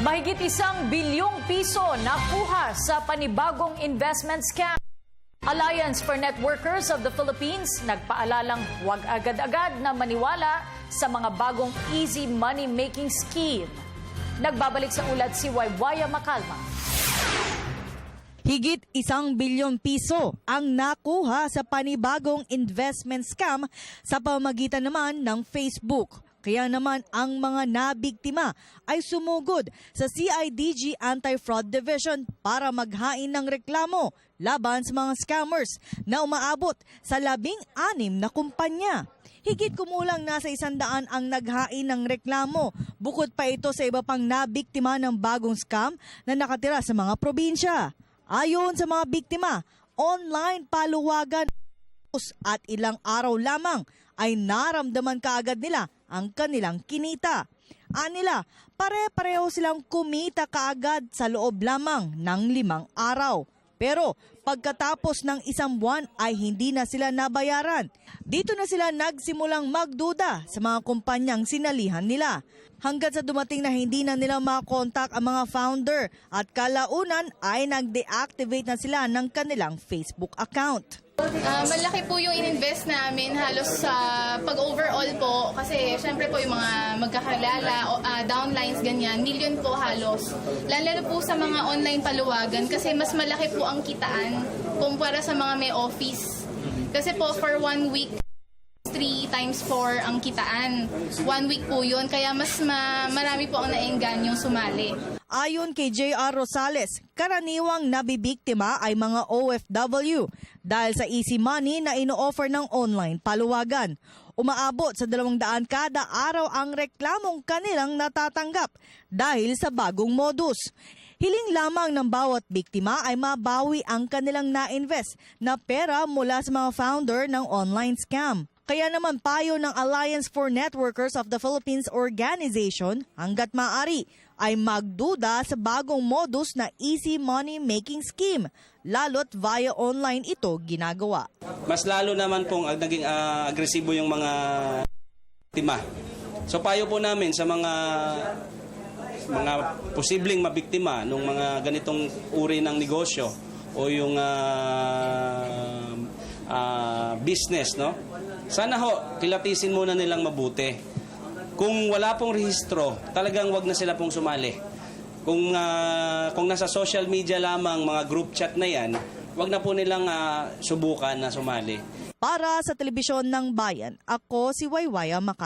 Mahigit ₱1 bilyong nakuha sa panibagong investment scam. Alliance for Networkers of the Philippines nagpaalalang huwag agad-agad na maniwala sa mga bagong easy money-making scheme. Nagbabalik sa ulat si Waywaya Macalma. Higit ₱1 bilyon ang nakuha sa panibagong investment scam sa pamamagitan naman ng Facebook. Kaya naman ang mga nabiktima ay sumugod sa CIDG Anti-Fraud Division para maghain ng reklamo laban sa mga scammers na umaabot sa 16 na kumpanya. Higit kumulang nasa 100 ang naghain ng reklamo. Bukod pa ito sa iba pang nabiktima ng bagong scam na nakatira sa mga probinsya. Ayon sa mga biktima, online paluwagan at ilang araw lamang ay naramdaman kaagad nila ang kanilang kinita. Anila, pare-pareho silang kumita kaagad sa loob lamang ng 5 araw. Pero pagkatapos ng 1 buwan ay hindi na sila nabayaran. Dito na sila nagsimulang magduda sa mga kumpanyang sinalihan nila. Hanggat sa dumating na hindi na nila makontak ang mga founder at kalaunan ay nag-deactivate na sila ng kanilang Facebook account. Malaki po yung ininvest namin halos sa pag-overall po kasi syempre po yung mga magkakalala, downlines, ganyan, million po halos. Lalo po sa mga online paluwagan kasi mas malaki po ang kitaan kumpara sa mga may office. Kasi po for 1 week, 3 times 4 ang kitaan. 1 week po yun, kaya mas marami po ang naengganyong sumali. Ayon kay J.R. Rosales, karaniwang nabibiktima ay mga OFW dahil sa easy money na ino-offer ng online paluwagan. Umaabot sa 200 kada araw ang reklamong kanilang natatanggap dahil sa bagong modus. Hiling lamang ng bawat biktima ay mabawi ang kanilang na-invest na pera mula sa mga founder ng online scam. Kaya naman payo ng Alliance for Networkers of the Philippines Organization, hanggat maaari ay magduda sa bagong modus na easy money making scheme, lalo't via online ito ginagawa. Mas lalo naman pong naging agresibo yung mga biktima. So payo po namin sa mga posibleng mabiktima ng mga ganitong uri ng negosyo o yung business, no? Sana ho, kilatisin muna nilang mabuti. Kung wala pong rehistro, talagang wag na sila pong sumali. Kung nasa social media lamang, mga group chat na yan, wag na po nilang subukan na sumali. Para sa Telebisyon ng Bayan, ako si Waywaya Macalma.